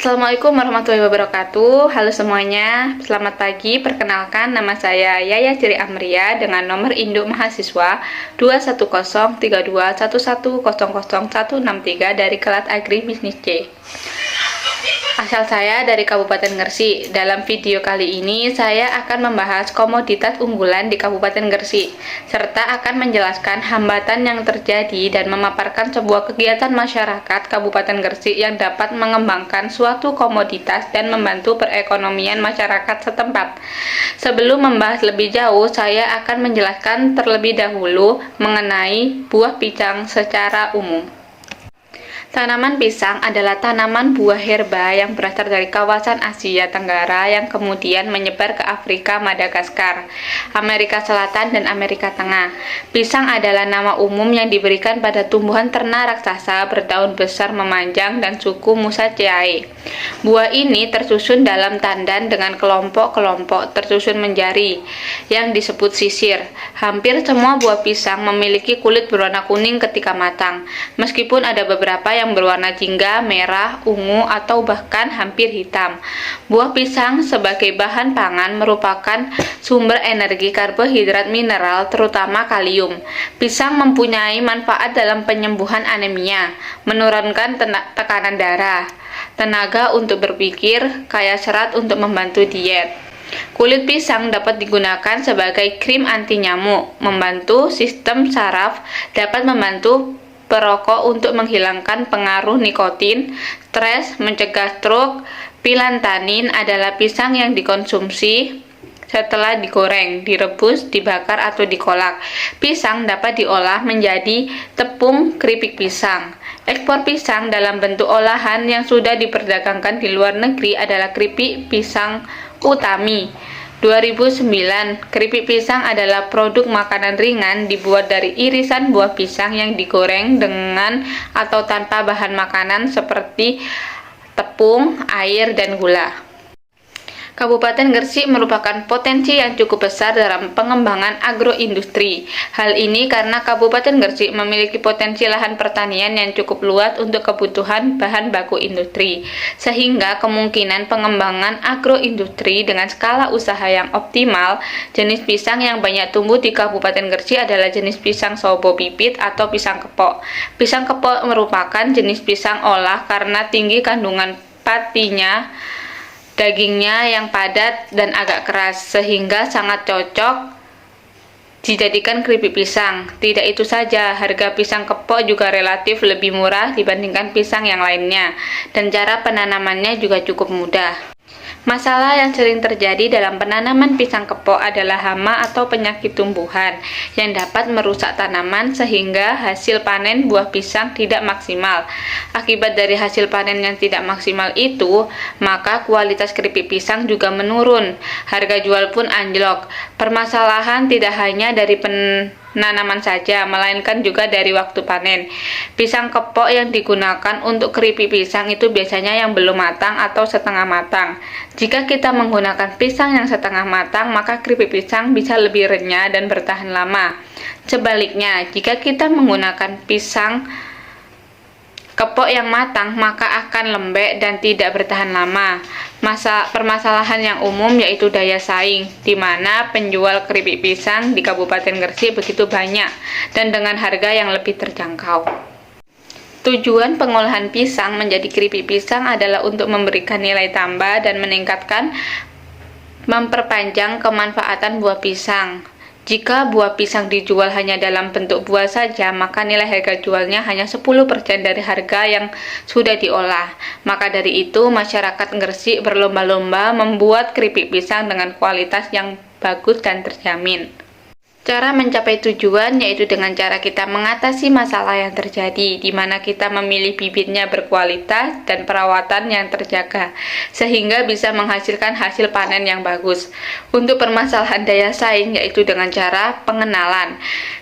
Assalamualaikum warahmatullahi wabarakatuh. Halo semuanya, selamat pagi. Perkenalkan, nama saya Yaya Ciri Amria dengan nomor induk mahasiswa 2103211000163 dari Kelas Agri Bisnis C. Asal saya dari Kabupaten Gresik. Dalam video kali ini saya akan membahas komoditas unggulan di Kabupaten Gresik, serta akan menjelaskan hambatan yang terjadi dan memaparkan sebuah kegiatan masyarakat Kabupaten Gresik yang dapat mengembangkan suatu komoditas dan membantu perekonomian masyarakat setempat. Sebelum membahas lebih jauh, saya akan menjelaskan terlebih dahulu mengenai buah pisang secara umum. Tanaman pisang adalah tanaman buah herba yang berasal dari kawasan Asia Tenggara yang kemudian menyebar ke Afrika, Madagaskar, Amerika Selatan, dan Amerika Tengah. Pisang adalah nama umum yang diberikan pada tumbuhan ternak raksasa berdaun besar memanjang dan suku Musaceae. Buah ini tersusun dalam tandan dengan kelompok-kelompok tersusun menjari yang disebut sisir. Hampir semua buah pisang memiliki kulit berwarna kuning ketika matang, meskipun ada beberapa yang berwarna jingga, merah, ungu, atau bahkan hampir hitam. Buah pisang sebagai bahan pangan merupakan sumber energi karbohidrat mineral, terutama kalium. Pisang mempunyai manfaat dalam penyembuhan anemia, menurunkan tekanan darah, tenaga untuk berpikir, kaya serat untuk membantu diet. Kulit pisang dapat digunakan sebagai krim anti nyamuk, membantu sistem saraf, dapat membantu perokok untuk menghilangkan pengaruh nikotin, stres, mencegah stroke. Pilantanin adalah pisang yang dikonsumsi setelah digoreng, direbus, dibakar, atau dikolak. Pisang dapat diolah menjadi tepung keripik pisang. Ekspor pisang dalam bentuk olahan yang sudah diperdagangkan di luar negeri adalah keripik pisang Utami. 2009, keripik pisang adalah produk makanan ringan dibuat dari irisan buah pisang yang digoreng dengan atau tanpa bahan makanan seperti tepung, air, dan gula. Kabupaten Gresik merupakan potensi yang cukup besar dalam pengembangan agroindustri. Hal ini karena Kabupaten Gresik memiliki potensi lahan pertanian yang cukup luas untuk kebutuhan bahan baku industri, sehingga kemungkinan pengembangan agroindustri dengan skala usaha yang optimal. Jenis pisang yang banyak tumbuh di Kabupaten Gresik adalah jenis pisang sobo pipit atau pisang kepok. Pisang kepok merupakan jenis pisang olah karena tinggi kandungan patinya, dagingnya yang padat dan agak keras, sehingga sangat cocok dijadikan keripik pisang. Tidak itu saja, harga pisang kepok juga relatif lebih murah dibandingkan pisang yang lainnya, dan cara penanamannya juga cukup mudah. Masalah yang sering terjadi dalam penanaman pisang kepok adalah hama atau penyakit tumbuhan yang dapat merusak tanaman sehingga hasil panen buah pisang tidak maksimal. Akibat dari hasil panen yang tidak maksimal itu, maka kualitas keripik pisang juga menurun. Harga jual pun anjlok. Permasalahan tidak hanya dari penanaman saja, melainkan juga dari waktu panen. Pisang kepok yang digunakan untuk keripik pisang itu biasanya yang belum matang atau setengah matang. Jika kita menggunakan pisang yang setengah matang, maka keripik pisang bisa lebih renyah dan bertahan lama. Sebaliknya, jika kita menggunakan pisang kepok yang matang, maka akan lembek dan tidak bertahan lama. Permasalahan yang umum yaitu daya saing, di mana penjual keripik pisang di Kabupaten Gresik begitu banyak dan dengan harga yang lebih terjangkau. Tujuan pengolahan pisang menjadi keripik pisang adalah untuk memberikan nilai tambah dan memperpanjang kemanfaatan buah pisang. Jika buah pisang dijual hanya dalam bentuk buah saja, maka nilai harga jualnya hanya 10% dari harga yang sudah diolah. Maka dari itu, masyarakat Gresik berlomba-lomba membuat keripik pisang dengan kualitas yang bagus dan terjamin. Cara mencapai tujuan yaitu dengan cara kita mengatasi masalah yang terjadi, di mana kita memilih bibitnya berkualitas dan perawatan yang terjaga, sehingga bisa menghasilkan hasil panen yang bagus. Untuk permasalahan daya saing yaitu dengan cara pengenalan,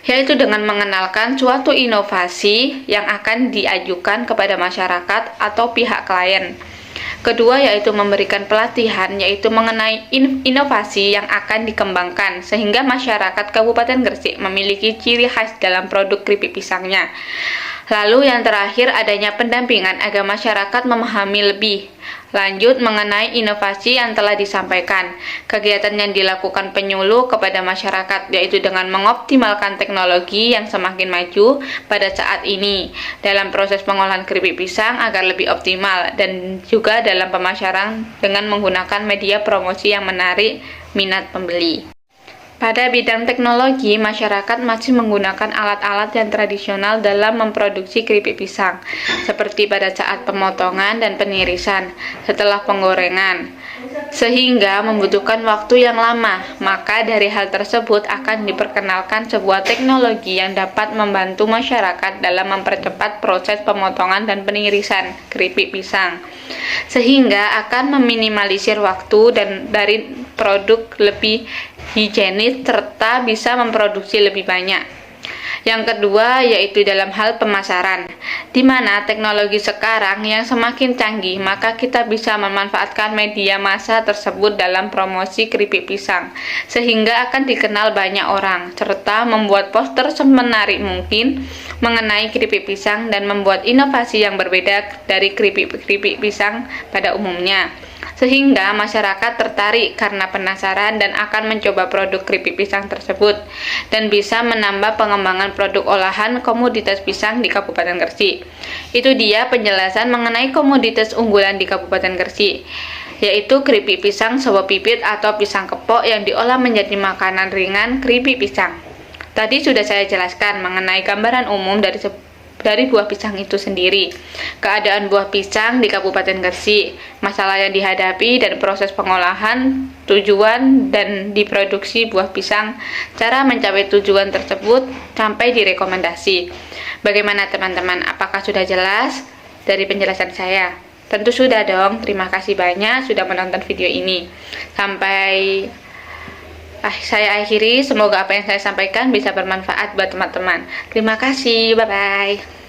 yaitu dengan mengenalkan suatu inovasi yang akan diajukan kepada masyarakat atau pihak klien. Kedua yaitu memberikan pelatihan yaitu mengenai inovasi yang akan dikembangkan sehingga masyarakat Kabupaten Gresik memiliki ciri khas dalam produk keripik pisangnya. Lalu yang terakhir, adanya pendampingan agar masyarakat memahami lebih lanjut mengenai inovasi yang telah disampaikan. Kegiatan yang dilakukan penyuluh kepada masyarakat yaitu dengan mengoptimalkan teknologi yang semakin maju pada saat ini dalam proses pengolahan keripik pisang agar lebih optimal, dan juga dalam pemasaran dengan menggunakan media promosi yang menarik minat pembeli. Pada bidang teknologi, masyarakat masih menggunakan alat-alat yang tradisional dalam memproduksi keripik pisang, seperti pada saat pemotongan dan penirisan setelah penggorengan, sehingga membutuhkan waktu yang lama. Maka dari hal tersebut akan diperkenalkan sebuah teknologi yang dapat membantu masyarakat dalam mempercepat proses pemotongan dan penirisan keripik pisang, sehingga akan meminimalisir waktu dan dari produk lebih higienis serta bisa memproduksi lebih banyak. Yang kedua yaitu dalam hal pemasaran, di mana teknologi sekarang yang semakin canggih, maka kita bisa memanfaatkan media massa tersebut dalam promosi keripik pisang, sehingga akan dikenal banyak orang, serta membuat poster semenarik mungkin mengenai keripik pisang dan membuat inovasi yang berbeda dari keripik pisang pada umumnya, sehingga masyarakat tertarik karena penasaran dan akan mencoba produk keripik pisang tersebut, dan bisa menambah pengembangan produk olahan komoditas pisang di Kabupaten Gresik. Itu dia penjelasan mengenai komoditas unggulan di Kabupaten Gresik, yaitu keripik pisang Sowo Pipit atau pisang kepok yang diolah menjadi makanan ringan keripik pisang. Tadi sudah saya jelaskan mengenai gambaran umum dari buah pisang itu sendiri, keadaan buah pisang di Kabupaten Gresik, masalah yang dihadapi dan proses pengolahan, tujuan dan diproduksi buah pisang, cara mencapai tujuan tersebut sampai direkomendasi. Bagaimana teman-teman? Apakah sudah jelas dari penjelasan saya? Tentu sudah dong. Terima kasih banyak sudah menonton video ini. Sampai saya akhiri, semoga apa yang saya sampaikan bisa bermanfaat buat teman-teman. Terima kasih, bye-bye.